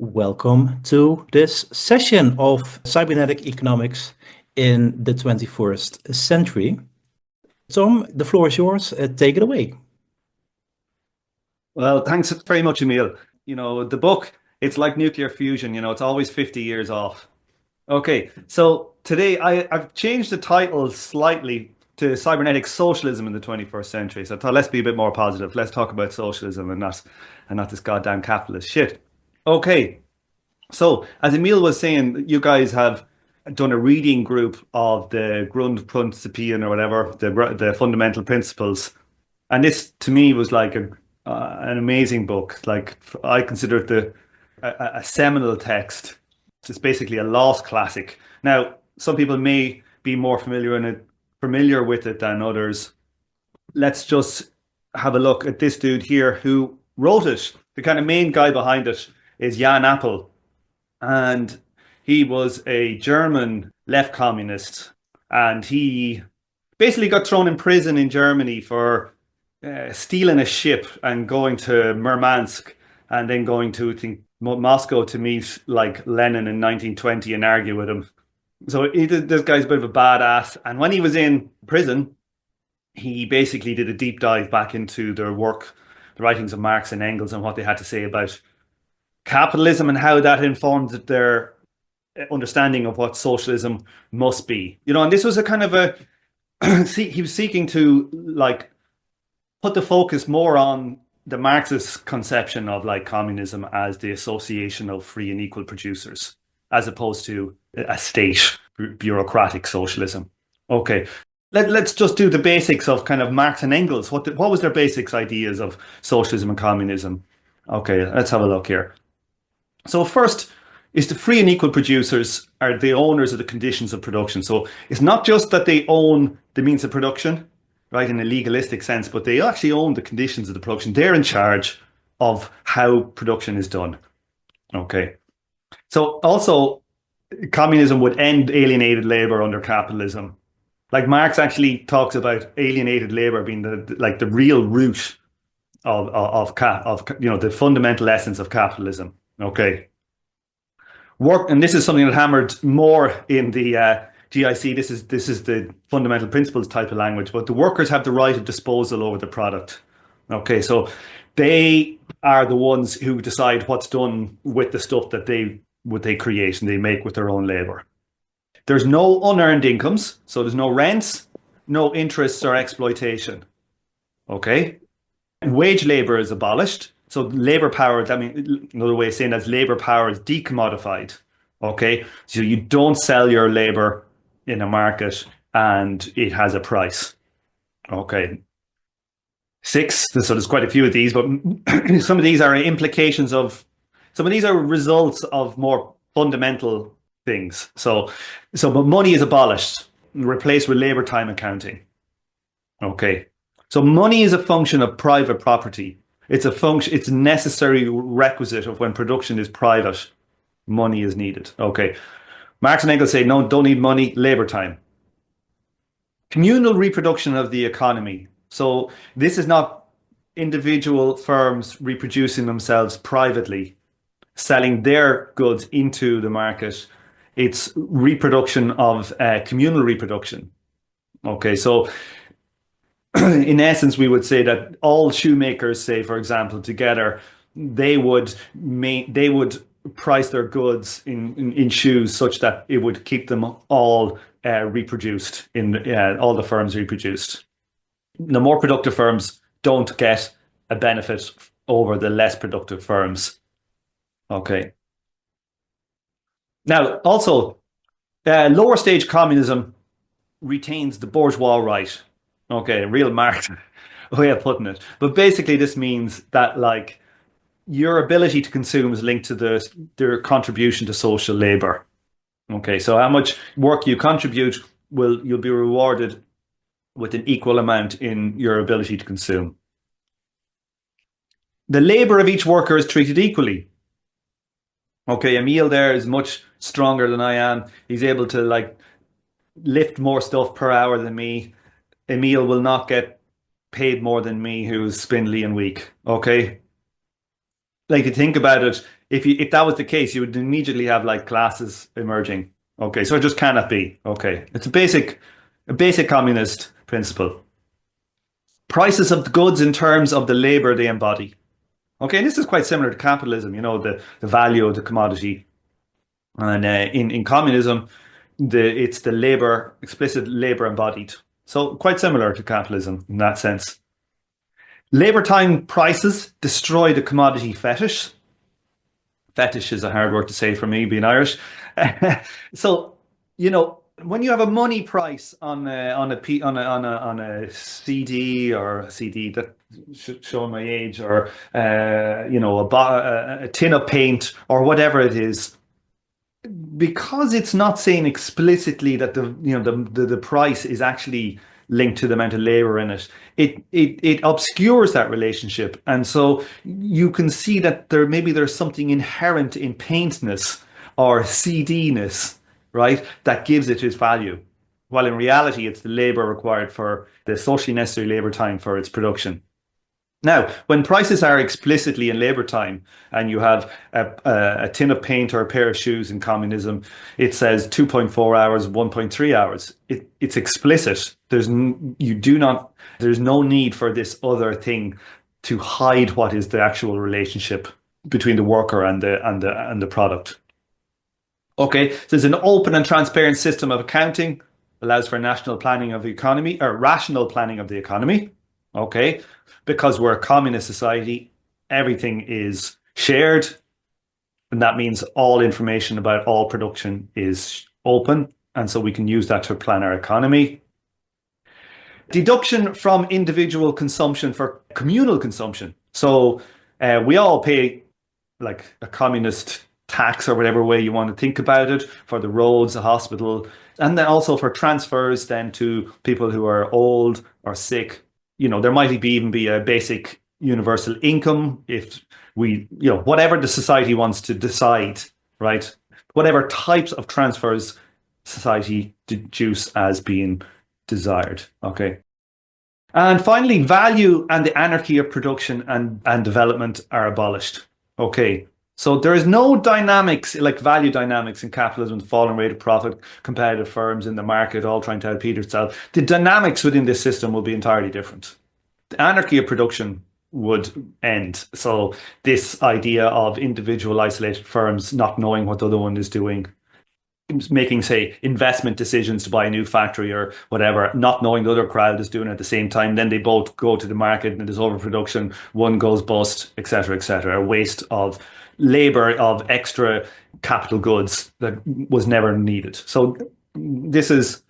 Welcome to this session of Cybernetic economics in the 21st century. Tom, the floor is yours. Take it away. Well, thanks very much, Emil. The book, it's like nuclear fusion, it's always 50 years off. Okay, so today I've changed the title slightly to Cybernetic Socialism in the 21st century. So I thought let's be a bit more positive. Let's talk about socialism and not this goddamn capitalist shit. Okay, so as Emil was saying, you guys have done a reading group of the Grundprinzipien or whatever, the fundamental principles. And this to me was like an amazing book. Like I consider it a seminal text. It's basically a lost classic. Now, some people may be more familiar with it than others. Let's just have a look at this dude here who wrote it. The kind of main guy behind it is Jan Appel, and he was a German left communist, and he basically got thrown in prison in Germany for stealing a ship and going to Murmansk and then going to, I think, Moscow to meet like Lenin in 1920 and argue with him. So this guy's a bit of a badass. And when he was in prison, he basically did a deep dive back into their work, the writings of Marx and Engels, and what they had to say about capitalism and how that informed their understanding of what socialism must be. And this was a kind of he was seeking to like put the focus more on the Marxist conception of like communism as the association of free and equal producers, as opposed to a state bureaucratic socialism. Okay, let's just do the basics of kind of Marx and Engels. What was their basics ideas of socialism and communism? Okay, let's have a look here. So first is the free and equal producers are the owners of the conditions of production. So it's not just that they own the means of production, right, in a legalistic sense, but they actually own the conditions of the production. They're in charge of how production is done. Okay. So also, communism would end alienated labor under capitalism. Like Marx actually talks about alienated labor being the real root of the fundamental essence of capitalism. Okay. Work, and this is something that hammered more in the GIC. This is the fundamental principles type of language, but the workers have the right of disposal over the product. Okay, so they are the ones who decide what's done with the stuff that they create and they make with their own labor. There's no unearned incomes, so there's no rents, no interests or exploitation. Okay, wage labor is abolished. So labor power, another way of saying that is labor power is decommodified. Okay, so you don't sell your labor in a market and it has a price. Okay. 6, so there's quite a few of these, but some of these are results of more fundamental things. But money is abolished, replaced with labor time accounting. Okay. So money is a function of private property. It's a necessary requisite of when production is private, money is needed. Okay. Marx and Engels say, no, don't need money, labor time. Communal reproduction of the economy. So this is not individual firms reproducing themselves privately, selling their goods into the market. It's reproduction of communal reproduction. Okay, so in essence, we would say that all shoemakers, say, for example, together, they would price their goods in shoes such that it would keep them all reproduced, all the firms reproduced. The more productive firms don't get a benefit over the less productive firms. Okay. Now, also, lower stage communism retains the bourgeois right. Okay, real Marx way of putting it. But basically, this means that like your ability to consume is linked to their contribution to social labor. Okay, so how much work you contribute you'll be rewarded with an equal amount in your ability to consume. The labor of each worker is treated equally. Okay, Emil there is much stronger than I am. He's able to like lift more stuff per hour than me. Emil will not get paid more than me, who's spindly and weak. Okay. like to think about it, if that was the case, you would immediately have like classes emerging. Okay, so it just cannot be. Okay, it's a basic communist principle. Prices of the goods in terms of the labor they embody. Okay, and this is quite similar to capitalism. You know, the value of the commodity, and in communism, it's the labor, explicit labor embodied. So quite similar to capitalism in that sense. Labor time prices destroy the commodity fetish. Fetish is a hard word to say for me, being Irish. So, you know, when you have a money price on a CD, or a CD that showing my age, or you know, a tin of paint or whatever it is, because it's not saying explicitly that the price is actually linked to the amount of labor in it, it obscures that relationship. And so you can see that there's something inherent in paintness or CD-ness, right, that gives it its value, while in reality it's the labor required for the socially necessary labor time for its production. Now, when prices are explicitly in labor time, and you have a tin of paint or a pair of shoes in communism, it says 2.4 hours, 1.3 hours. It's explicit. There's no need for this other thing to hide what is the actual relationship between the worker and the product. Okay, so there's an open and transparent system of accounting, allows for national planning of the economy, or rational planning of the economy. Okay, because we're a communist society, everything is shared, and that means all information about all production is open, and so we can use that to plan our economy. Deduction from individual consumption for communal consumption. So we all pay like a communist tax, or whatever way you want to think about it, for the roads, the hospital, and then also for transfers then to people who are old or sick. You know, there might even be a basic universal income, if we, you know, whatever the society wants to decide, right? Whatever types of transfers society deduce as being desired, okay? And finally, value and the anarchy of production and development are abolished, okay? So there is no dynamics, like value dynamics in capitalism, the falling rate of profit, competitive firms in the market all trying to outpeat itself. The dynamics within this system will be entirely different. The anarchy of production would end. So this idea of individual isolated firms not knowing what the other one is doing, making, say, investment decisions to buy a new factory or whatever, not knowing the other crowd is doing it at the same time, then they both go to the market and there's overproduction, one goes bust, etc., etc. A waste of labor, of extra capital goods that was never needed. So this is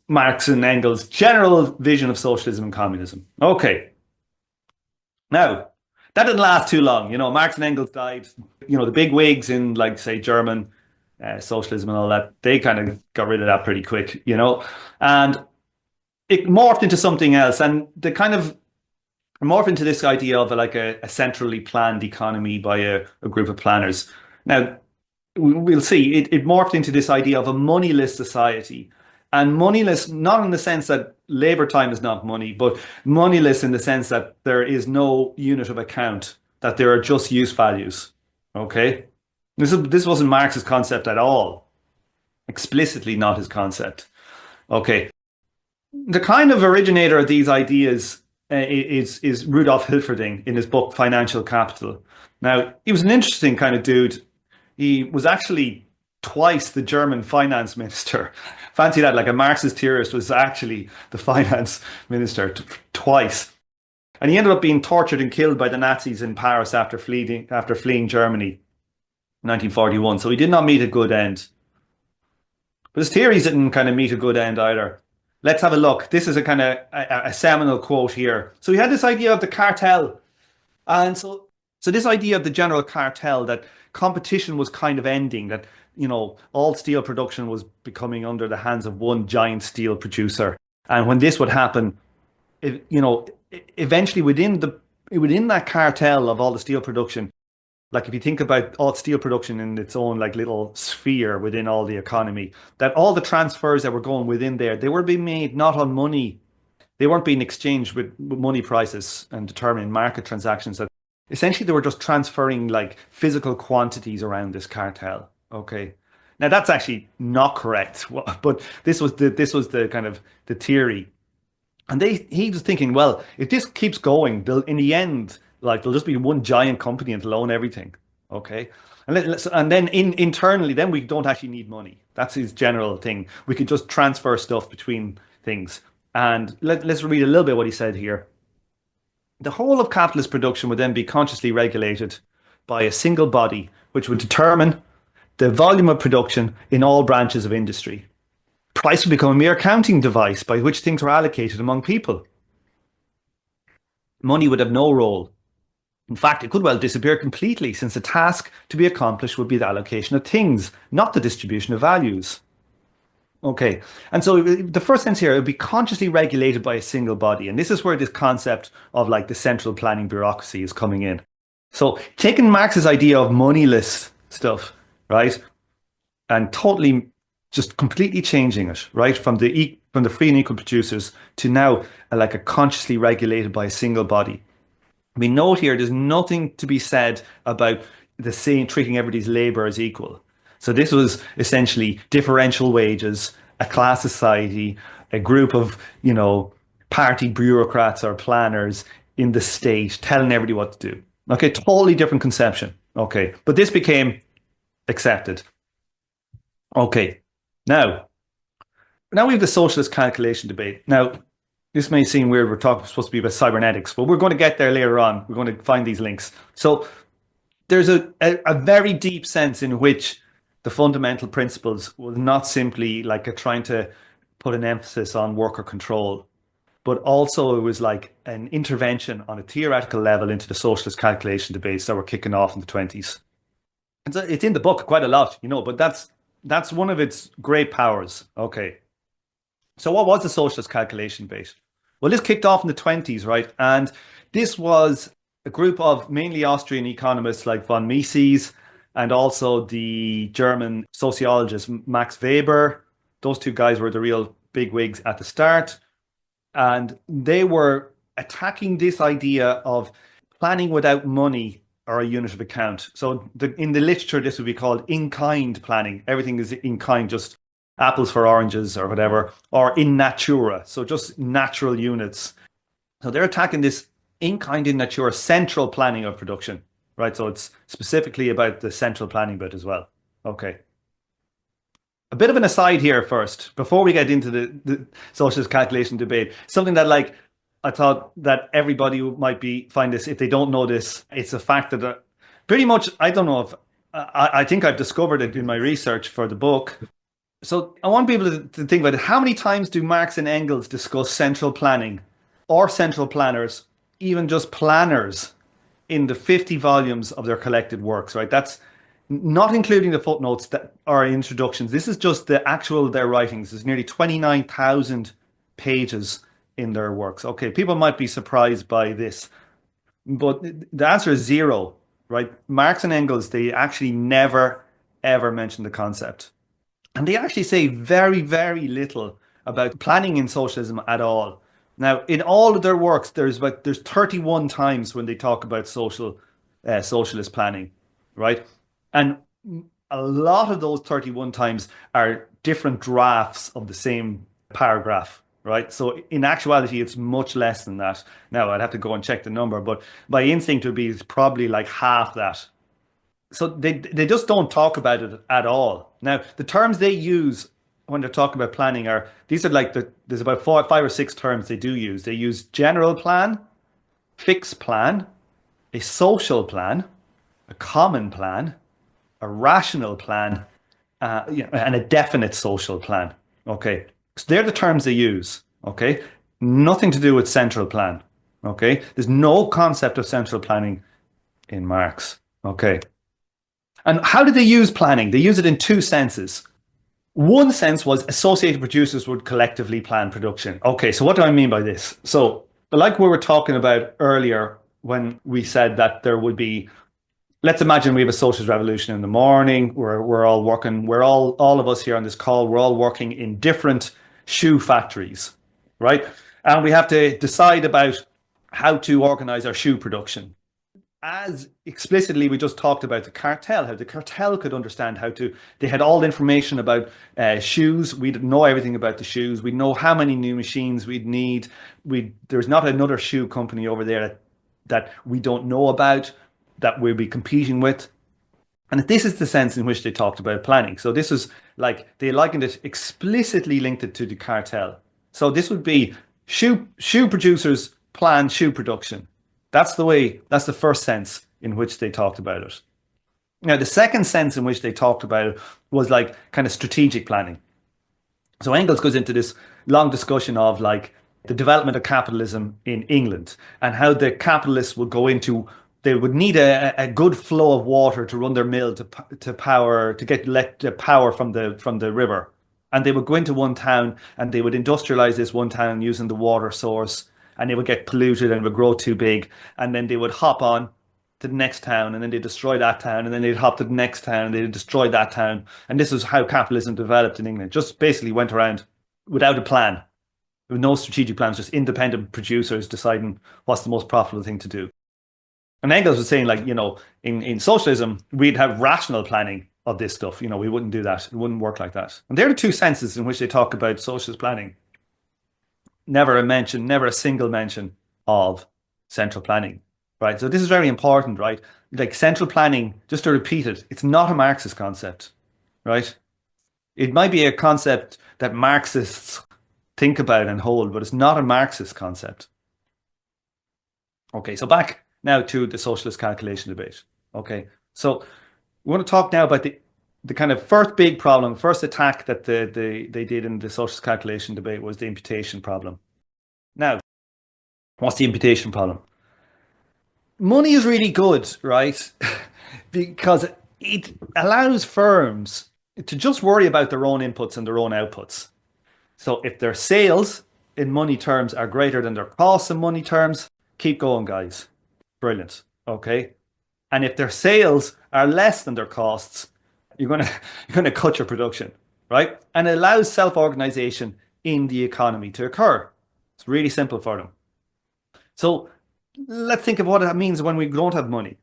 Marx and Engels' general vision of socialism and communism. Okay. Now, that didn't last too long. You know, Marx and Engels died. You know, the big wigs in, like, say, German socialism and all that, they kind of got rid of that pretty quick, you know. And it morphed into something else. And they kind of morphed into this idea of like a centrally planned economy by a group of planners. Now, we'll see, it morphed into this idea of a moneyless society. And moneyless, not in the sense that labor time is not money, but moneyless in the sense that there is no unit of account, that there are just use values. Okay? This wasn't Marx's concept at all. Explicitly not his concept. Okay. The kind of originator of these ideas is Rudolf Hilferding in his book Financial Capital. Now, he was an interesting kind of dude. He was actually twice the German finance minister. Fancy that, like a Marxist theorist was actually the finance minister twice. And he ended up being tortured and killed by the Nazis in Paris after fleeing Germany in 1941. So he did not meet a good end. But his theories didn't kind of meet a good end either. Let's have a look. This is a kind of a seminal quote here. So he had this idea of the cartel. And so this idea of the general cartel, that competition was kind of ending, that, you know, all steel production was becoming under the hands of one giant steel producer. And when this would happen, eventually within that cartel of all the steel production, like if you think about all steel production in its own like little sphere within all the economy, that all the transfers that were going within there, they were being made not on money. They weren't being exchanged with money prices and determining market transactions. That Essentially, they were just transferring like physical quantities around this cartel. Okay. Now that's actually not correct, but this was the kind of the theory. And he was thinking, well, if this keeps going, in the end, like there'll just be one giant company and it'll own everything. Okay. And then internally, then we don't actually need money. That's his general thing. We could just transfer stuff between things. And let's read a little bit what he said here. The whole of capitalist production would then be consciously regulated by a single body, which would determine the volume of production in all branches of industry. Price would become a mere counting device by which things were allocated among people. Money would have no role. In fact, it could well disappear completely, since the task to be accomplished would be the allocation of things, not the distribution of values. Okay, and so the first sense here, it would be consciously regulated by a single body. And this is where this concept of like the central planning bureaucracy is coming in. So taking Marx's idea of moneyless stuff, right, and totally just completely changing it, right, from the free and equal producers to now like a consciously regulated by a single body. We note here there's nothing to be said about the same treating everybody's labor as equal. So this was essentially differential wages, a class society, a group of, party bureaucrats or planners in the state telling everybody what to do. Okay, totally different conception. Okay, but this became accepted. Okay, now we have the socialist calculation debate. Now, this may seem weird, we're supposed to be about cybernetics, but we're going to get there later on. We're going to find these links. So there's a very deep sense in which the fundamental principles was not simply like trying to put an emphasis on worker control, but also it was like an intervention on a theoretical level into the socialist calculation debates that were kicking off in the 20s. And so it's in the book quite a lot, but that's one of its great powers. Okay. So what was the socialist calculation debate? Well, this kicked off in the 20s, right? And this was a group of mainly Austrian economists like von Mises and also the German sociologist Max Weber. Those two guys were the real bigwigs at the start. And they were attacking this idea of planning without money or a unit of account. So in the literature, this would be called in-kind planning. Everything is in kind, just apples for oranges or whatever, or in natura, so just natural units. So they're attacking this in kind, in natura central planning of production, right? So it's specifically about the central planning bit as well. Okay. A bit of an aside here first, before we get into the socialist calculation debate, something that I thought that everybody might find this, if they don't know this, it's a fact that pretty much, I don't know if, I think I've discovered it in my research for the book. So I want people to think about it. How many times do Marx and Engels discuss central planning or central planners, even just planners, in the 50 volumes of their collected works, right? That's not including the footnotes that are introductions. This is just their writings. There's nearly 29,000 pages in their works. Okay, people might be surprised by this, but the answer is zero, right? Marx and Engels, they actually never, ever mention the concept. And they actually say very, very little about planning in socialism at all. Now, in all of their works, there's 31 times when they talk about socialist planning, right? And a lot of those 31 times are different drafts of the same paragraph, right? So in actuality, it's much less than that. Now, I'd have to go and check the number, but by instinct, it would be probably like half that. So they just don't talk about it at all. Now, the terms they use when they're talking about planning there's about 5 or 6 terms they do use. They use general plan, fixed plan, a social plan, a common plan, a rational plan, and a definite social plan. Okay, so they're the terms they use. Okay, nothing to do with central plan. Okay, there's no concept of central planning in Marx. Okay. And how did they use planning? They use it in 2 senses. One sense was associated producers would collectively plan production. Okay, so what do I mean by this? So, like we were talking about earlier when we said that there would be, let's imagine we have a socialist revolution in the morning. We're all working, all of us here on this call, we're all working in different shoe factories, right? And we have to decide about how to organize our shoe production. as explicitly we just talked about the cartel, how the cartel could understand they had all the information about shoes. We'd know everything about the shoes. We'd know how many new machines we'd need. There's not another shoe company over there that we don't know about, that we'll be competing with. And this is the sense in which they talked about planning. So this is like, they likened it, explicitly linked it to the cartel. So this would be shoe producers plan shoe production. That's the first sense in which they talked about it. Now, the second sense in which they talked about it was like kind of strategic planning. So Engels goes into this long discussion of like the development of capitalism in England and how the capitalists would go into, they would need a good flow of water to run their mill to get power from the river. And they would go into one town and they would industrialize this one town using the water source, and they would get polluted and would grow too big. And then they would hop on to the next town, and then they destroy that town, and then they'd hop to the next town and they'd destroy that town. And this is how capitalism developed in England. Just basically went around without a plan, with no strategic plans, just independent producers deciding what's the most profitable thing to do. And Engels was saying, like, in socialism, we'd have rational planning of this stuff. We wouldn't do that. It wouldn't work like that. And they're the two senses in which they talk about socialist planning. Never a single mention of central planning, right? So this is very important, right? Like central planning, just to repeat it, it's not a Marxist concept, right? It might be a concept that Marxists think about and hold, but it's not a Marxist concept. Okay, so back now to the socialist calculation debate. Okay, so we want to talk now about the kind of first big problem, first attack that they did in the socialist calculation debate was the imputation problem. Now, what's the imputation problem? Money is really good, right? Because it allows firms to just worry about their own inputs and their own outputs. So if their sales in money terms are greater than their costs in money terms, keep going, guys. Brilliant. Okay. And if their sales are less than their costs, you're gonna cut your production, right? And it allows self-organization in the economy to occur. It's really simple for them. So let's think of what it means when we don't have money.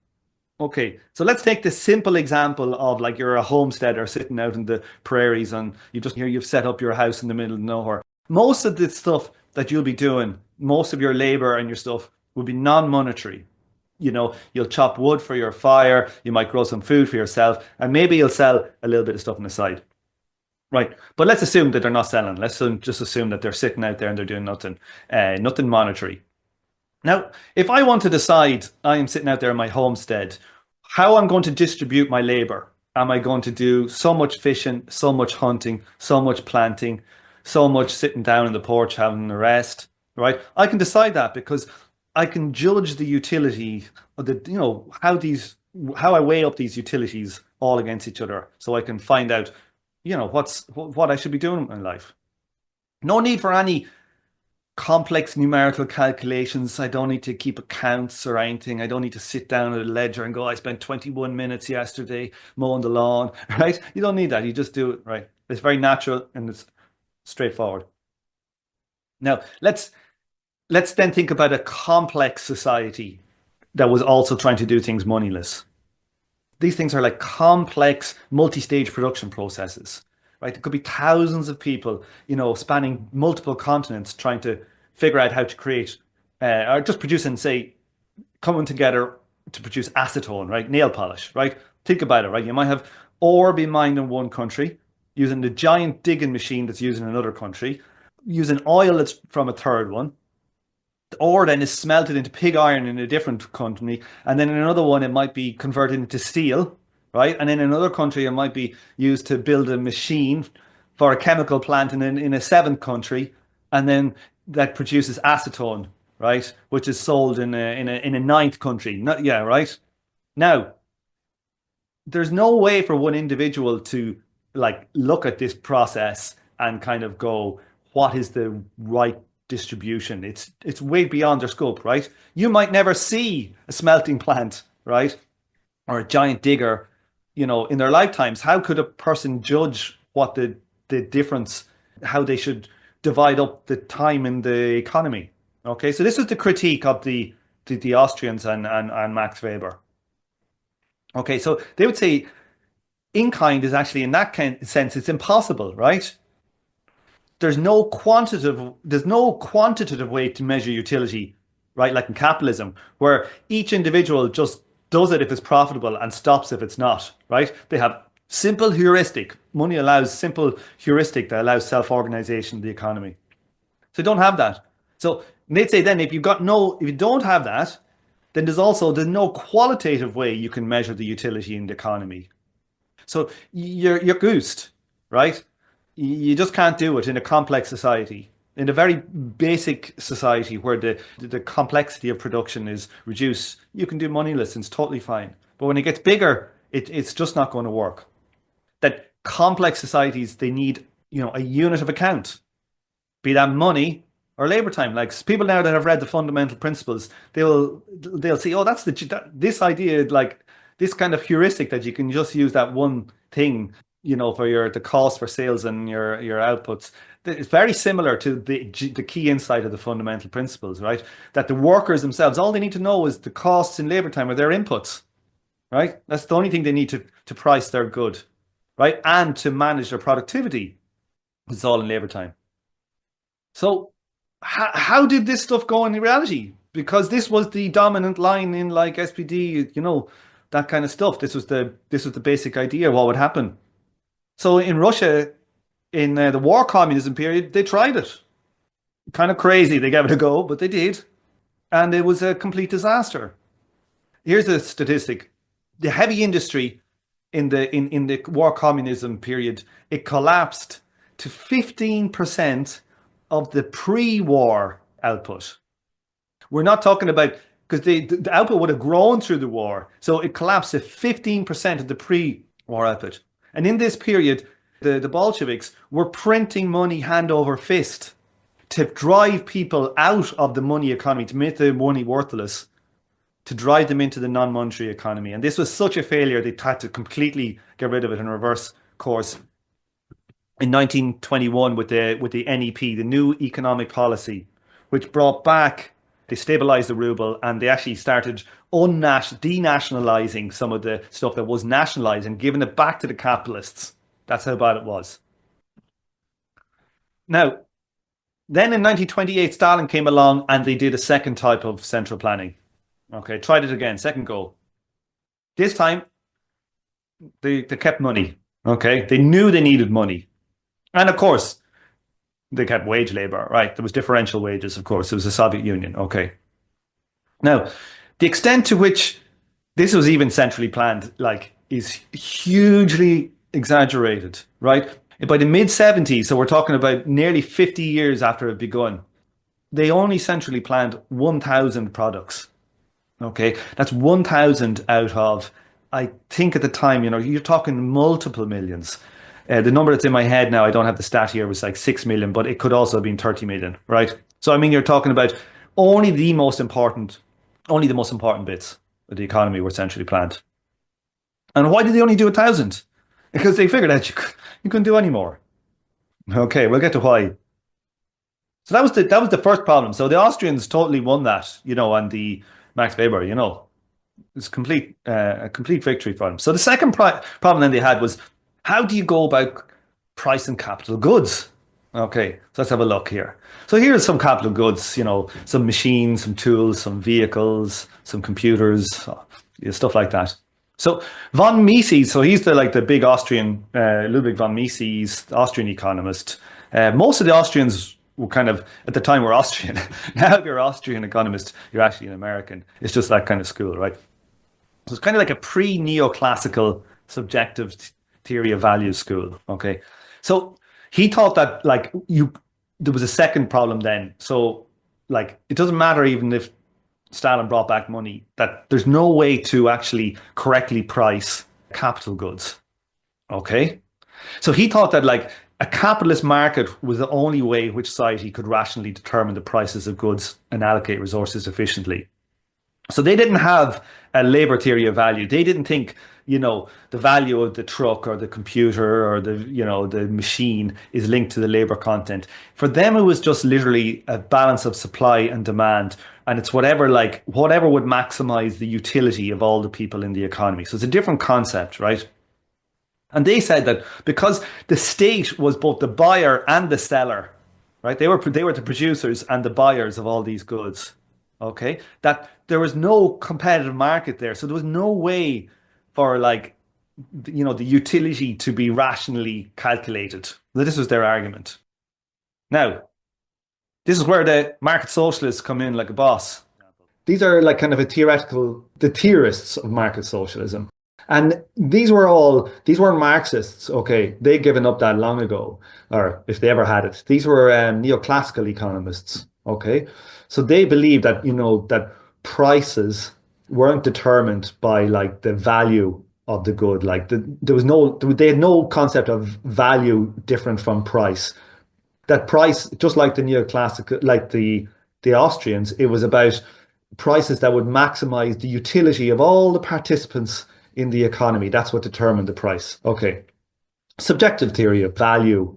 Okay, so let's take this simple example of like you're a homesteader sitting out in the prairies and you've set up your house in the middle of nowhere. Most of the stuff that you'll be doing, most of your labor and your stuff will be non-monetary. You'll chop wood for your fire, you might grow some food for yourself, and maybe you'll sell a little bit of stuff on the side. Right, but let's assume that they're not selling. Let's just assume that they're sitting out there and they're doing nothing monetary. Now, if I want to decide, I am sitting out there in my homestead, how I'm going to distribute my labor. Am I going to do so much fishing, so much hunting, so much planting, so much sitting down in the porch having a rest, right? I can decide that because I can judge the utility of how I weigh up these utilities all against each other, so I can find out, what I should be doing in my life. No need for any complex numerical calculations. I don't need to keep accounts or anything. I don't need to sit down at a ledger and go, I spent 21 minutes yesterday mowing the lawn, right? You don't need that. You just do it, right? It's very natural and it's straightforward. Now, let's then think about a complex society that was also trying to do things moneyless. These things are like complex multi-stage production processes, right? It could be thousands of people, spanning multiple continents trying to figure out how to create, or just producing, say, coming together to produce acetone, right? Nail polish, right? Think about it, right? You might have ore being mined in one country, using the giant digging machine that's used in another country, using oil that's from a third one. The ore then is smelted into pig iron in a different country, and then in another one it might be converted into steel, right? And in another country it might be used to build a machine for a chemical plant in a seventh country, and then that produces acetone, right? Which is sold in a ninth country. Right? Now, there's no way for one individual to like look at this process and kind of go, what is the right distribution? It's way beyond their scope, right? You might never see a smelting plant, right? Or a giant digger, in their lifetimes. How could a person judge what the difference, how they should divide up the time in the economy? Okay, so this is the critique of the the Austrians and Max Weber. Okay, so they would say in kind is actually, in that sense, it's impossible, right? There's no quantitative way to measure utility, right? Like in capitalism, where each individual just does it if it's profitable and stops if it's not, right? They have simple heuristic. Money allows simple heuristic that allows self-organization of the economy. So you don't have that. So they'd say then if you don't have that, then there's no qualitative way you can measure the utility in the economy. So you're goosed, right? You just can't do it in a complex society. In a very basic society where the complexity of production is reduced, you can do moneyless and it's totally fine. But when it gets bigger, it's just not going to work. That complex societies, they need, a unit of account, be that money or labor time. Like people now that have read the fundamental principles, they'll see, oh, this idea, like this kind of heuristic that you can just use that one thing, for the cost for sales and your outputs. It's very similar to the key insight of the fundamental principles, right? That the workers themselves, all they need to know is the costs in labor time are their inputs, right? That's the only thing they need to price their good, right? And to manage their productivity. It's all in labor time. So how did this stuff go in reality? Because this was the dominant line in like SPD, that kind of stuff. This was the basic idea of what would happen. So in Russia, in the war communism period, they tried it. Kind of crazy, they gave it a go, but they did. And it was a complete disaster. Here's a statistic. The heavy industry in the war communism period, it collapsed to 15% of the pre-war output. We're not talking about, because the output would have grown through the war. So it collapsed to 15% of the pre-war output. And in this period, the Bolsheviks were printing money hand over fist to drive people out of the money economy, to make the money worthless, to drive them into the non-monetary economy. And this was such a failure, they had to completely get rid of it in reverse course. In 1921 with the NEP, the new economic policy, which brought back, they stabilized the ruble and they actually started denationalizing some of the stuff that was nationalized and giving it back to the capitalists. That's how bad it was. Now, then in 1928, Stalin came along and they did a second type of central planning. Okay, tried it again, second go. This time, they kept money. Okay, they knew they needed money. And of course, they kept wage labor, right? There was differential wages, of course. It was the Soviet Union. Okay. Now, the extent to which this was even centrally planned, like, is hugely exaggerated, right? By the mid-70s, so we're talking about nearly 50 years after it had begun, they only centrally planned 1,000 products. Okay, that's 1,000 out of, I think at the time, you're talking multiple millions. The number that's in my head now, I don't have the stat here, was like 6 million, but it could also have been 30 million, right? So, I mean, you're talking about only the most important bits of the economy were centrally planned. And why did they only do 1,000? Because they figured out you couldn't do any more. Okay, we'll get to why. So that was the first problem. So the Austrians totally won that, and the Max Weber, it's a complete victory for them. So the second problem then they had was, how do you go about pricing capital goods? Okay, so let's have a look here. So here's some capital goods, some machines, some tools, some vehicles, some computers, stuff like that. So von Mises, so he's the big Austrian, Ludwig von Mises, Austrian economist. Most of the Austrians were kind of, at the time, were Austrian. Now if you're an Austrian economist, you're actually an American. It's just that kind of school, right? So it's kind of like a pre-neoclassical subjective theory of value school, okay? So he thought that there was a second problem then. So it doesn't matter even if Stalin brought back money, that there's no way to actually correctly price capital goods, okay? So he thought that a capitalist market was the only way which society could rationally determine the prices of goods and allocate resources efficiently. So they didn't have a labor theory of value. They didn't think, the value of the truck or the computer or the machine is linked to the labor content. For them, it was just literally a balance of supply and demand. and it's whatever would maximize the utility of all the people in the economy. So it's a different concept, right? And they said that because the state was both the buyer and the seller, right? They were the producers and the buyers of all these goods. Okay, that there was no competitive market there, so there was no way for the utility to be rationally calculated. This was their argument. Now, this is where the market socialists come in like a boss. These are like kind of the theorists of market socialism. And these weren't Marxists, okay? They'd given up that long ago, or if they ever had it. These were neoclassical economists, okay? So they believed that, that prices weren't determined by like the value of the good. Like they had no concept of value different from price. That price, just like the neoclassical, like the Austrians, it was about prices that would maximize the utility of all the participants in the economy. That's what determined the price. Okay. Subjective theory of value.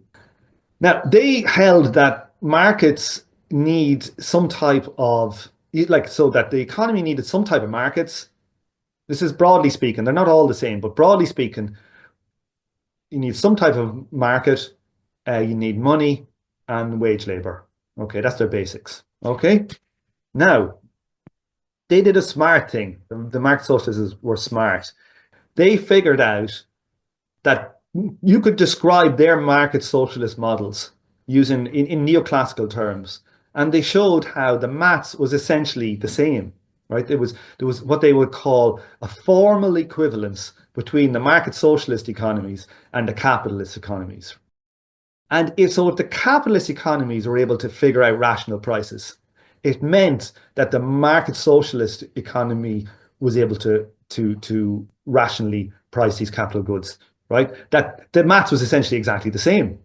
Now, they held that markets need some type of, so that the economy needed some type of markets. This is broadly speaking, they're not all the same, but broadly speaking, you need some type of market, you need money and wage labor. Okay, that's their basics. Okay. Now, they did a smart thing. The market socialists were smart. They figured out that you could describe their market socialist models using in neoclassical terms. And they showed how the maths was essentially the same, right? There was what they would call a formal equivalence between the market socialist economies and the capitalist economies. And if the capitalist economies were able to figure out rational prices, it meant that the market socialist economy was able to rationally price these capital goods, right? That the maths was essentially exactly the same.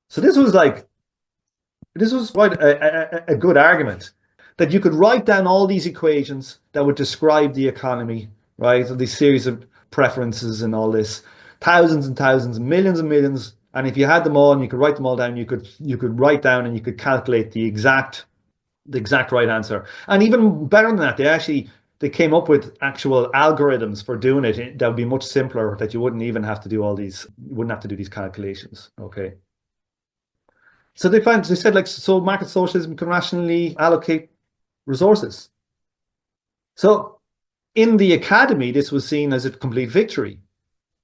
So this was quite a good argument that you could write down all these equations that would describe the economy, right? So these series of preferences and all this, thousands and thousands, millions and millions. And if you had them all and you could write them all down, you could write down and you could calculate the exact right answer. And even better than that, they came up with actual algorithms for doing it that would be much simpler, that you wouldn't even have to do these calculations. Okay. So they said so market socialism can rationally allocate resources. So in the academy, this was seen as a complete victory.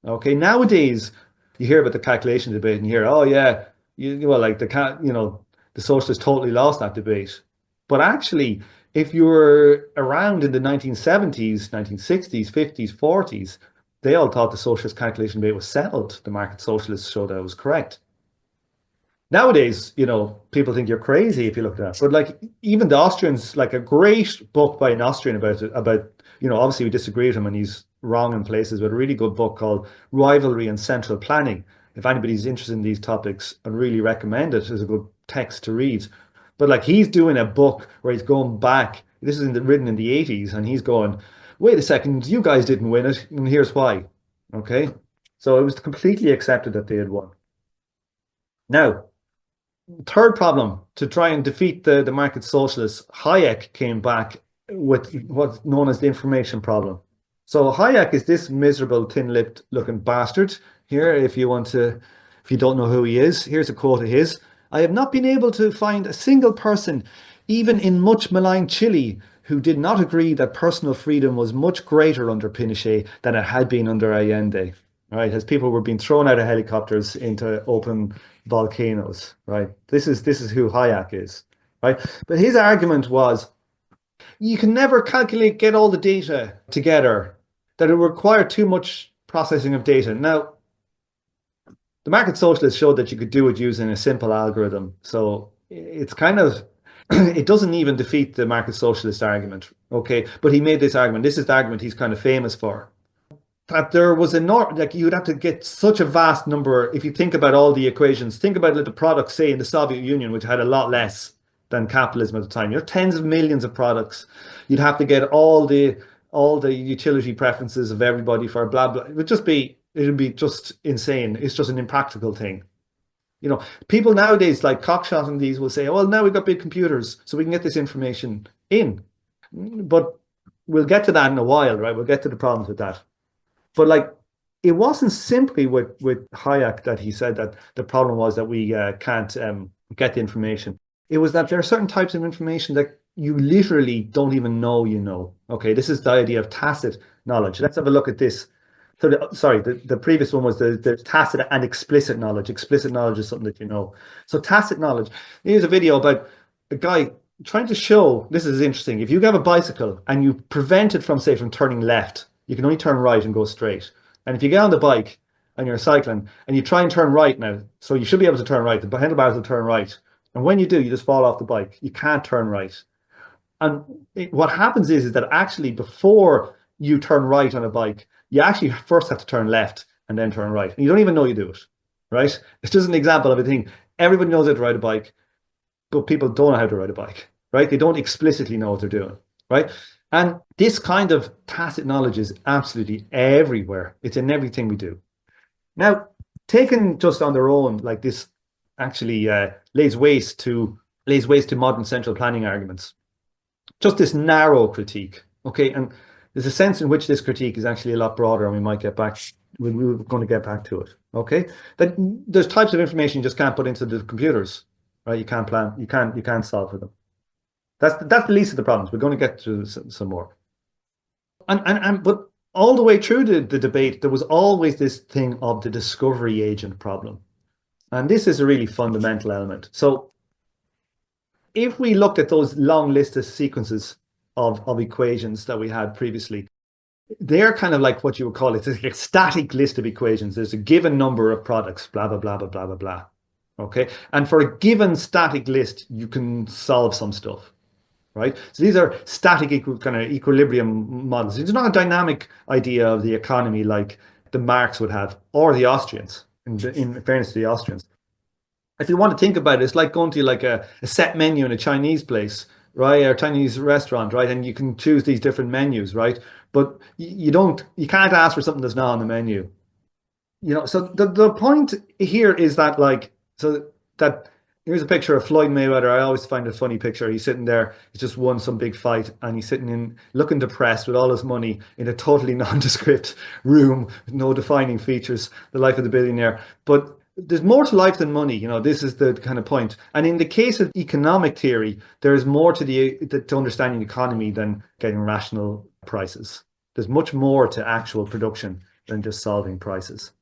Okay. Nowadays, you hear about the calculation debate and you hear, oh yeah, the socialists totally lost that debate. But actually, if you were around in the 1970s, 1960s, 50s, 40s, they all thought the socialist calculation debate was settled. The market socialists showed that it was correct. Nowadays, people think you're crazy if you look at that. But even the Austrians, like a great book by an Austrian about it, obviously we disagree with him and he's wrong in places, but a really good book called Rivalry and Central Planning. If anybody's interested in these topics, I'd really recommend it as a good text to read. But he's doing a book where he's going back. This is written in the 80s, and he's going, wait a second, you guys didn't win it, and here's why. Okay? So it was completely accepted that they had won. Now, third problem, to try and defeat the market socialists, Hayek came back with what's known as the information problem. So Hayek is this miserable, thin-lipped looking bastard here, if you don't know who he is. Here's a quote of his. I have not been able to find a single person, even in much maligned Chile, who did not agree that personal freedom was much greater under Pinochet than it had been under Allende, right? As people were being thrown out of helicopters into open volcanoes, right? This is who Hayek is, right? But his argument was, you can never get all the data together, that it would require too much processing of data. Now, the market socialists showed that you could do it using a simple algorithm. So it's it doesn't even defeat the market socialist argument. Okay. But he made this argument. This is the argument he's kind of famous for. That there was you'd have to get such a vast number. If you think about all the equations, think about the products, say in the Soviet Union, which had a lot less than capitalism at the time. Tens of millions of products. You'd have to get all the utility preferences of everybody for blah, blah. It'd be just insane. It's just an impractical thing. People nowadays, like cockshot and these, will say, oh, well, now we've got big computers, so we can get this information in. But we'll get to that in a while, right? We'll get to the problems with that. But like, it wasn't simply with Hayek that he said that the problem was that we can't get the information. It was that there are certain types of information that you literally don't even know you know. Okay, this is the idea of tacit knowledge. Let's have a look at this. So, sorry, the previous one was the tacit and explicit knowledge. Explicit knowledge is something that you know. So tacit knowledge. Here's a video about a guy trying to show, this is interesting. If you have a bicycle and you prevent it from, say, from turning left, you can only turn right and go straight. And if you get on the bike and you're cycling and you try and turn right now, so you should be able to turn right, the handlebars will turn right. And when you do, you just fall off the bike. You can't turn right. And what happens is that actually before you turn right on a bike, you actually first have to turn left and then turn right. And you don't even know you do it, right? It's just an example of a thing. Everybody knows how to ride a bike, but people don't know how to ride a bike, right? They don't explicitly know what they're doing, right? And this kind of tacit knowledge is absolutely everywhere. It's in everything we do. Now, taken just on their own, like this actually lays waste to modern central planning arguments. Just this narrow critique, okay? And there's a sense in which this critique is actually a lot broader, and we might get back, we're going to get back to it, okay? That there's types of information you just can't put into the computers, right? You can't plan, you can't solve for them. That's the least of the problems. We're going to get to some more. But all the way through the debate, there was always this thing of the discovery agent problem. And this is a really fundamental element. So if we looked at those long list of sequences of equations that we had previously, they're kind of like what you would call it, it's like a static list of equations. There's a given number of products, blah, blah, blah, blah, blah, blah, blah. Okay. And for a given static list, you can solve some stuff, right? So these are static kind of equilibrium models. It's not a dynamic idea of the economy like the Marx would have, or the Austrians, in fairness to the Austrians. If you want to think about it, it's like going to like a set menu in a Chinese place, right? Or a Chinese restaurant, right? And you can choose these different menus, right? But you can't ask for something that's not on the menu. You know, so the point here is that like, so that here's a picture of Floyd Mayweather. I always find a funny picture. He's sitting there, he's just won some big fight, and he's sitting in looking depressed with all his money in a totally nondescript room with no defining features, the life of the billionaire. But there's more to life than money, you know, this is the kind of point. And in the case of economic theory, there is more to understanding the economy than getting rational prices. There's much more to actual production than just solving prices.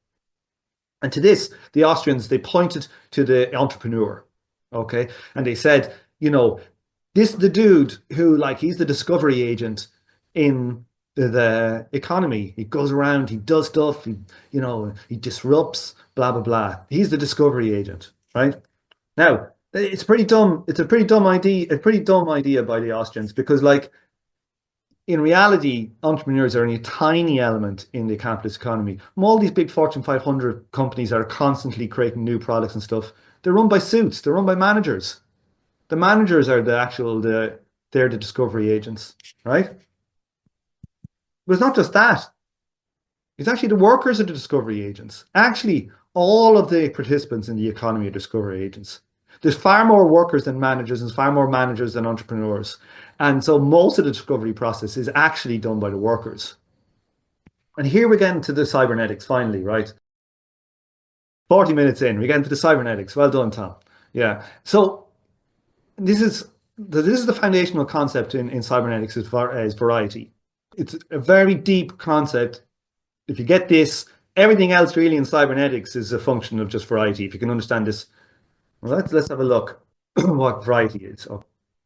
And to this, the Austrians, they pointed to the entrepreneur, okay? And they said, you know, the dude who, like, he's the discovery agent in the economy. He goes around, he does stuff, he disrupts, blah, blah, blah. He's the discovery agent, right? Now, it's pretty dumb. It's a pretty dumb idea by the Austrians, because, like, in reality, entrepreneurs are only a tiny element in the capitalist economy. All these big Fortune 500 companies that are constantly creating new products and stuff, they're run by suits. They're run by managers. The managers are they're the discovery agents, right? But it's not just that. It's actually the workers are the discovery agents. Actually, all of the participants in the economy are discovery agents. There's far more workers than managers, and far more managers than entrepreneurs. And so most of the discovery process is actually done by the workers. And here we get into the cybernetics finally, right? 40 minutes in, we get into the cybernetics. Well done, Tom. Yeah. So this is the foundational concept in cybernetics is variety. It's a very deep concept. If you get this, everything else really in cybernetics is a function of just variety. If you can understand this, well, let's have a look what variety is.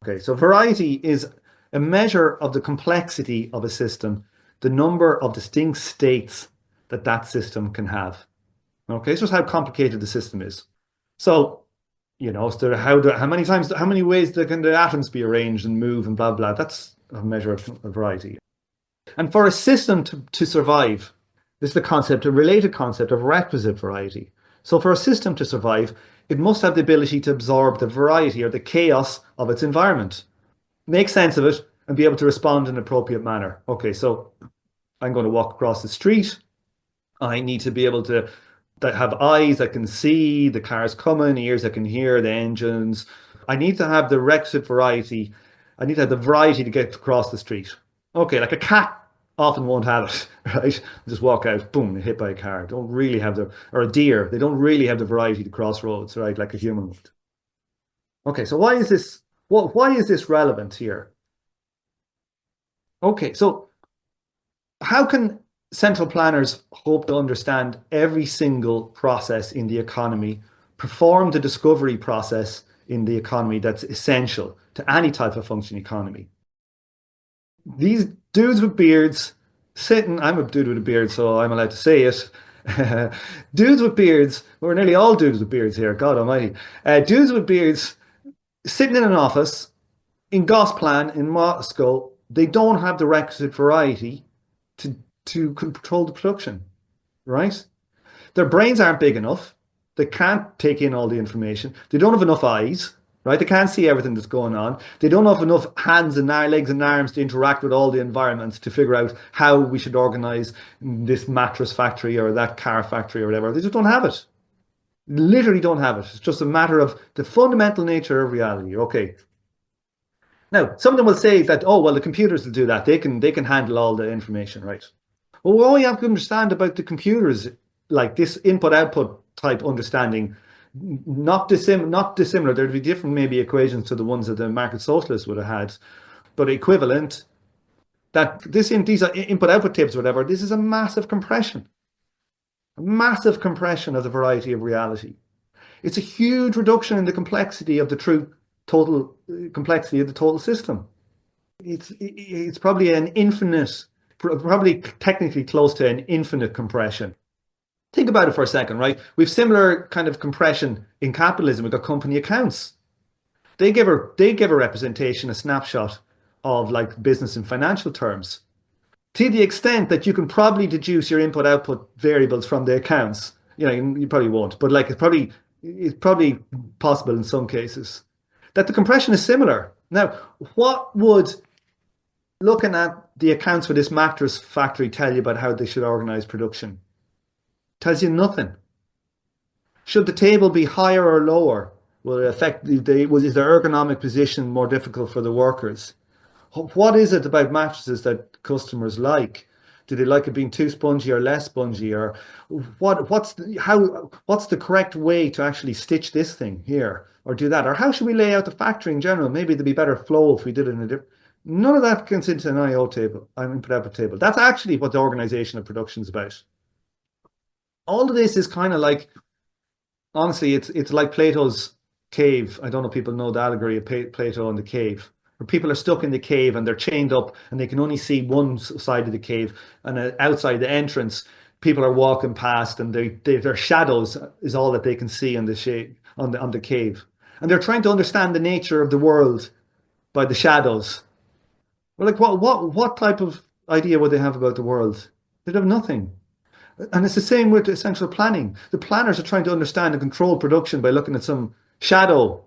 Okay, so variety is a measure of the complexity of a system, the number of distinct states that system can have. Okay, it's just how complicated the system is. So, you know, so how many ways can the atoms be arranged and move and blah, blah. That's a measure of variety. And for a system to survive, this is the concept, a related concept of requisite variety. So for a system to survive, it must have the ability to absorb the variety or the chaos of its environment, make sense of it, and be able to respond in an appropriate manner. Okay, so I'm going to walk across the street. I need to be able to have eyes that can see the cars coming, ears that can hear the engines. I need to have the requisite variety I need to have the variety to get across the street. Okay, like a cat often won't have it, right? Just walk out, boom, hit by a car. Don't really have the, or a deer, they don't really have the variety to cross roads, right? Like a human would. Okay, so why is this, why is this relevant here? Okay, so how can central planners hope to understand every single process in the economy, perform the discovery process in the economy that's essential to any type of functioning economy? These dudes with beards sitting, I'm a dude with a beard, so I'm allowed to say it. Dudes with beards, we're nearly all dudes with beards here, God almighty. Dudes with beards sitting in an office in Gosplan in Moscow, they don't have the requisite variety to control the production, right? Their brains aren't big enough. They can't take in all the information. They don't have enough eyes, right? They can't see everything that's going on. They don't have enough hands and legs and arms to interact with all the environments to figure out how we should organize this mattress factory or that car factory or whatever. They just don't have it. Literally don't have it. It's just a matter of the fundamental nature of reality. Okay. Now, some of them will say that, oh, well, the computers will do that. They can handle all the information, right? Well, all you have to understand about the computers, like this input-output type understanding, not dissimilar. There'd be different maybe equations to the ones that the market socialists would have had, but equivalent. That these are input-output tables, or whatever. This is a massive compression of the variety of reality. It's a huge reduction in the complexity of the true total complexity of the total system. It's probably an infinite, probably technically close to an infinite compression. Think about it for a second, right? We've similar kind of compression in capitalism. We've got company accounts. They give a representation, a snapshot of like business and financial terms. To the extent that you can probably deduce your input-output variables from the accounts. You know, you probably won't, but like it's probably possible in some cases. That the compression is similar. Now, what would looking at the accounts for this mattress factory tell you about how they should organize production? Tells you nothing. Should the table be higher or lower? Will it affect is their ergonomic position more difficult for the workers? What is it about mattresses that customers like? Do they like it being too spongy or less spongy? Or what's the correct way to actually stitch this thing here or do that? Or how should we lay out the factory in general? Maybe there'd be better flow if we did it in a different. None of that gets into an IO table, an input-output table. That's actually what the organization of production is about. All of this is kind of like, honestly, it's like Plato's cave. I don't know if people know the allegory of Plato and the cave, where people are stuck in the cave and they're chained up and they can only see one side of the cave, and outside the entrance, people are walking past and their shadows is all that they can see on the shade on the cave, and they're trying to understand the nature of the world by the shadows. Well, like what type of idea would they have about the world? They'd have nothing. And it's the same with essential planning. The planners are trying to understand and control production by looking at some shadow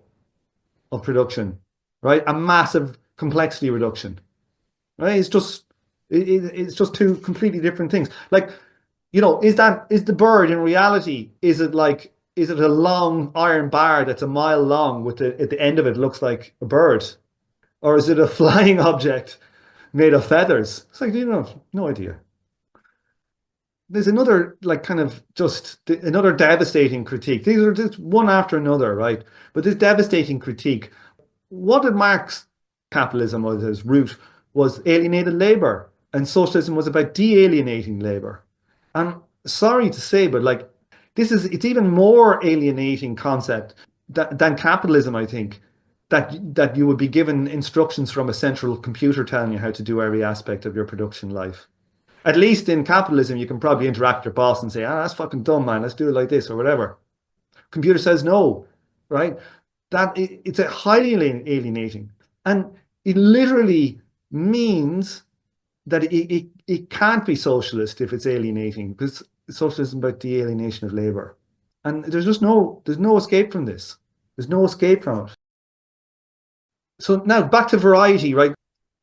of production, right? A massive complexity reduction, right? It's just two completely different things. Like, you know, is the bird in reality? Is it a long iron bar that's a mile long with at the end of it looks like a bird, or is it a flying object made of feathers? It's like, you know, no idea. There's another another devastating critique. These are just one after another, right? But this devastating critique, what did Marx capitalism was his root was alienated labor, and socialism was about de-alienating labor. And sorry to say, but like it's even more alienating concept than capitalism, I think, that you would be given instructions from a central computer telling you how to do every aspect of your production life. At least in capitalism, you can probably interact with your boss and say, that's fucking dumb, man. Let's do it like this or whatever. Computer says no, right? It's a highly alienating. And it literally means that it can't be socialist if it's alienating, because socialism is about the alienation of labor. And there's no escape from this. There's no escape from it. So now back to variety, right?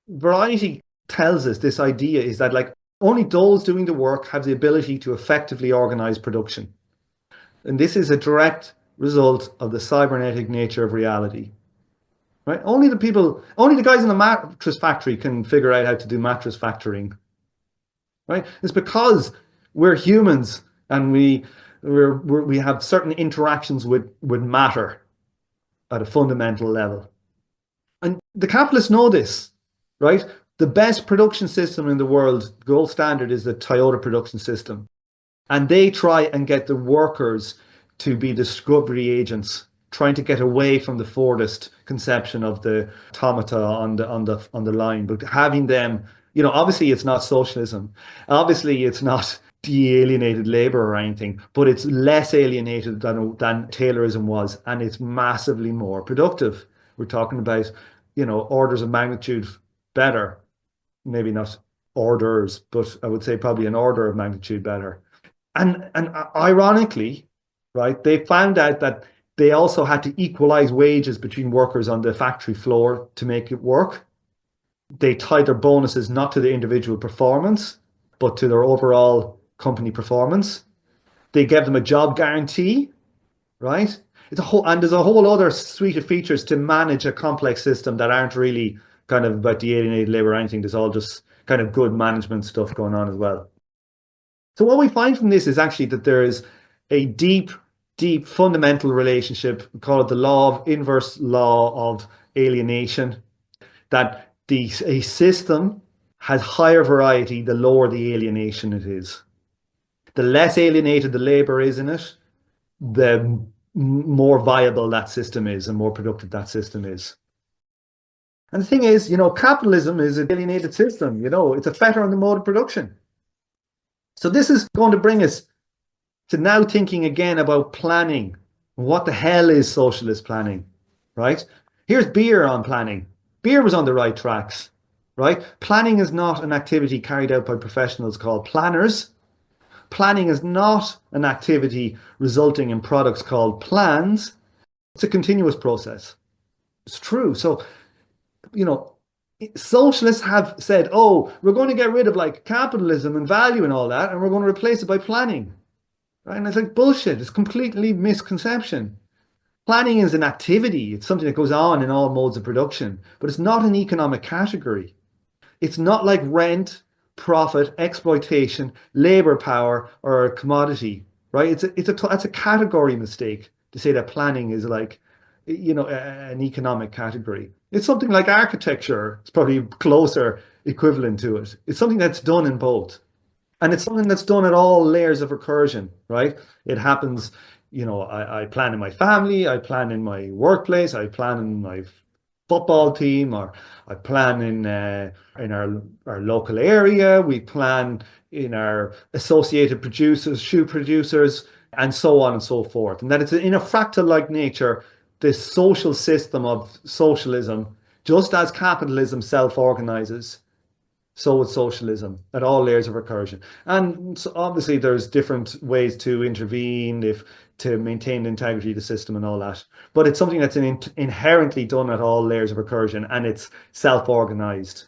Variety tells us this idea is that like only those doing the work have the ability to effectively organize production. And this is a direct result of the cybernetic nature of reality. right? Only the guys in the mattress factory can figure out how to do mattress factoring, right? It's because we're humans and we have certain interactions with matter at a fundamental level. And the capitalists know this, right? The best production system in the world, gold standard, is the Toyota production system. And they try and get the workers to be discovery agents, trying to get away from the Fordist conception of the automata on the line, but having them, obviously it's not socialism. Obviously it's not de-alienated labor or anything, but it's less alienated than Taylorism was, and it's massively more productive. We're talking about, orders of magnitude better, maybe not orders, but I would say probably an order of magnitude better. And ironically, right, they found out that they also had to equalize wages between workers on the factory floor to make it work. They tied their bonuses not to the individual performance, but to their overall company performance. They gave them a job guarantee, right? And there's a whole other suite of features to manage a complex system that aren't really kind of about the alienated labor or anything. There's all just kind of good management stuff going on as well. So what we find from this is actually that there is a deep fundamental relationship. We call it the inverse law of alienation, that a system has higher variety the lower the alienation it is. The less alienated the labor is in it, the more viable that system is and more productive that system is. And the thing is, capitalism is an alienated system. It's a fetter on the mode of production. So this is going to bring us to now thinking again about planning. What the hell is socialist planning, right? Here's Beer on planning. Beer was on the right tracks, right? Planning is not an activity carried out by professionals called planners. Planning is not an activity resulting in products called plans. It's a continuous process. It's true. So, socialists have said, oh, we're going to get rid of like capitalism and value and all that, and we're going to replace it by planning. Right? And it's like bullshit. It's completely misconception. Planning is an activity. It's something that goes on in all modes of production, but it's not an economic category. It's not like rent, profit, exploitation, labor power, or a commodity, right? That's a category mistake to say that planning is like, an economic category. It's something like architecture. It's probably closer equivalent to it. It's something that's done in both. And it's something that's done at all layers of recursion, right? It happens, I plan in my family, I plan in my workplace, I plan in my football team, or I plan in our local area, we plan in our associated producers, shoe producers, and so on and so forth. And that it's in a fractal-like nature, this social system of socialism, just as capitalism self-organizes, so with socialism at all layers of recursion. And so obviously there's different ways to intervene to maintain the integrity of the system and all that. But it's something that's inherently done at all layers of recursion, and it's self-organized.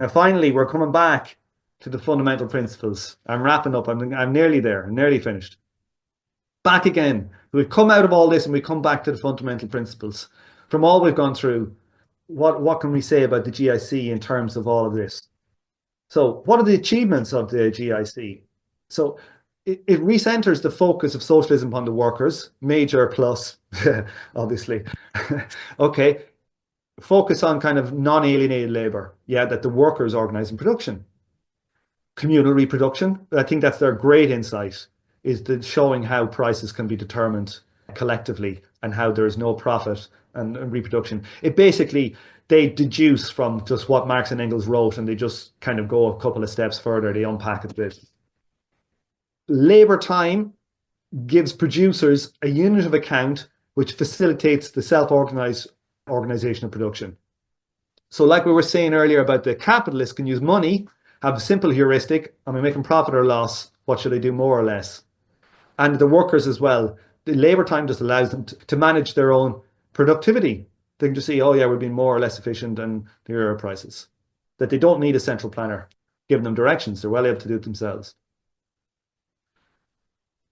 Now, finally, we're coming back to the fundamental principles. I'm wrapping up. I'm nearly there. I'm nearly finished. Back again. We come out of all this and we come back to the fundamental principles. From all we've gone through, what can we say about the GIC in terms of all of this? So what are the achievements of the GIC? So it recenters the focus of socialism upon the workers, major plus, obviously. Okay, focus on kind of non-alienated labor. Yeah, that the workers organize in production. Communal reproduction, I think that's their great insight, is the showing how prices can be determined collectively and how there is no profit and reproduction. It basically, they deduce from just what Marx and Engels wrote, and they just kind of go a couple of steps further. They unpack it a bit. Labor time gives producers a unit of account which facilitates the self-organization of production. So like we were saying earlier about the capitalists can use money, have a simple heuristic, am I making profit or loss? What should I do more or less? And the workers as well, the labor time just allows them to manage their own productivity. They can just say, oh yeah, we're being more or less efficient and here are our prices. That they don't need a central planner giving them directions. They're well able to do it themselves.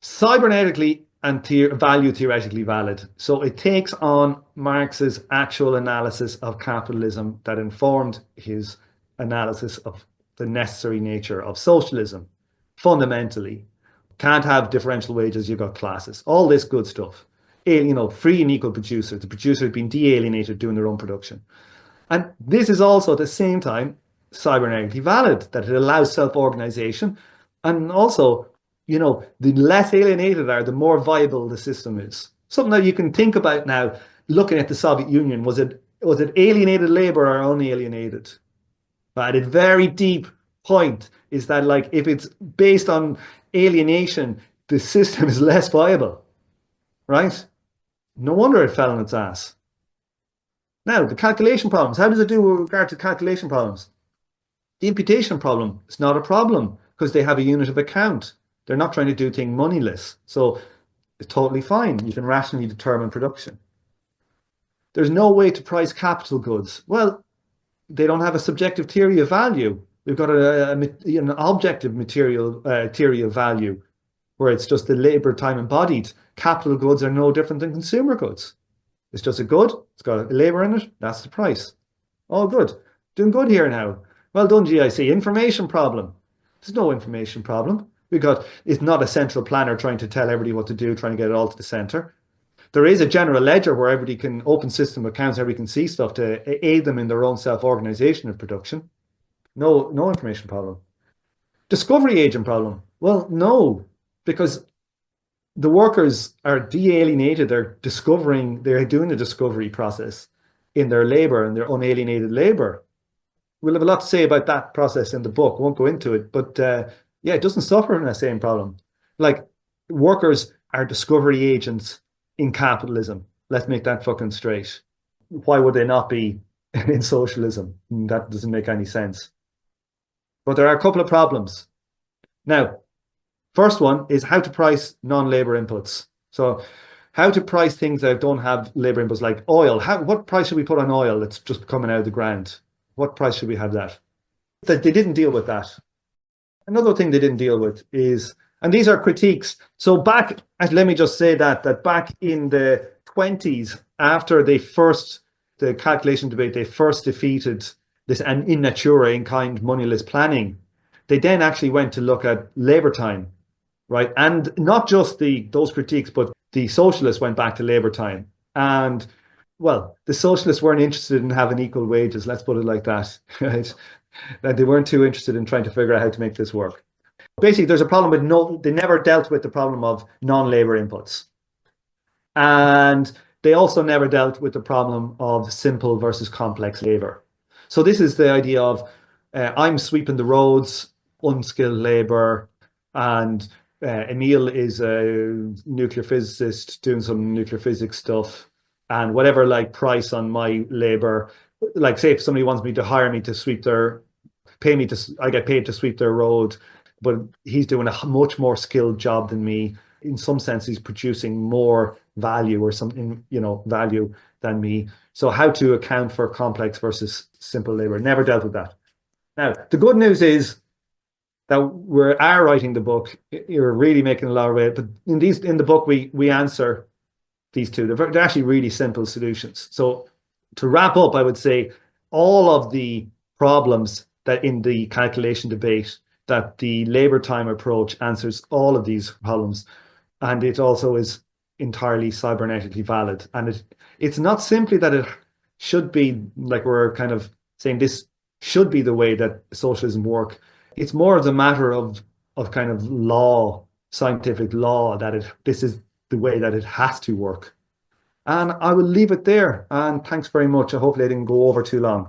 Cybernetically, and value theoretically valid. So it takes on Marx's actual analysis of capitalism that informed his analysis of the necessary nature of socialism. Fundamentally, can't have differential wages, you've got classes, all this good stuff. Free and equal producers. The producer has been de-alienated doing their own production. And this is also at the same time cybernetically valid, that it allows self-organization. And also, the less alienated are, the more viable the system is. Something that you can think about now, looking at the Soviet Union, was it alienated labor or unalienated? But a very deep point is that, like, if it's based on alienation, the system is less viable, right? No wonder it fell on its ass. Now, the calculation problems. How does it do with regard to calculation problems? The imputation problem is not a problem because they have a unit of account. They're not trying to do things moneyless. So it's totally fine. You can rationally determine production. There's no way to price capital goods. Well, they don't have a subjective theory of value. They've got an objective material theory of value, where it's just the labor time embodied. Capital goods are no different than consumer goods. It's just a good, it's got a labor in it, that's the price. All good. Doing good here now. Well done, GIC. Information problem. There's no information problem. It's not a central planner trying to tell everybody what to do, trying to get it all to the center. There is a general ledger where everybody can open system accounts, everybody can see stuff to aid them in their own self-organization of production. No information problem. Discovery agent problem. Well, no, because the workers are de-alienated. They're doing the discovery process in their labor and their unalienated labor. We'll have a lot to say about that process in the book. Won't go into it, but it doesn't suffer from that same problem. Like, workers are discovery agents in capitalism. Let's make that fucking straight. Why would they not be in socialism? That doesn't make any sense. But there are a couple of problems. Now, first one is how to price non-labor inputs. So how to price things that don't have labor inputs, like oil. What price should we put on oil that's just coming out of the ground? What price should we have that? They didn't deal with that. Another thing they didn't deal with is, and these are critiques. So let me just say that back in the 20s, after the calculation debate, they first defeated this in natura, in kind, moneyless planning. They then actually went to look at labor time, right? And not just those critiques, but the socialists went back to labor time. And, well, the socialists weren't interested in having equal wages, let's put it like that, right? That they weren't too interested in trying to figure out how to make this work. Basically, there's a problem with they never dealt with the problem of non-labor inputs. And they also never dealt with the problem of simple versus complex labor. So this is the idea of I'm sweeping the roads, unskilled labor, and Emil is a nuclear physicist doing some nuclear physics stuff, and whatever like price on my labor, like say if somebody wants me to hire me to sweep I get paid to sweep their road, but he's doing a much more skilled job than me. In some sense, he's producing more value or something, value than me. So how to account for complex versus simple labor? Never dealt with that. Now, the good news is that we are writing the book. You're really making a lot of it. But in the book, we answer these two. They're actually really simple solutions. So to wrap up, I would say all of the problems that in the calculation debate, that the labor time approach answers all of these problems. And it also is entirely cybernetically valid. And it's not simply that it should be, like we're kind of saying this should be the way that socialism work. It's more of the matter of kind of law, scientific law, that this is the way that it has to work. And I will leave it there. And thanks very much. Hopefully I didn't go over too long.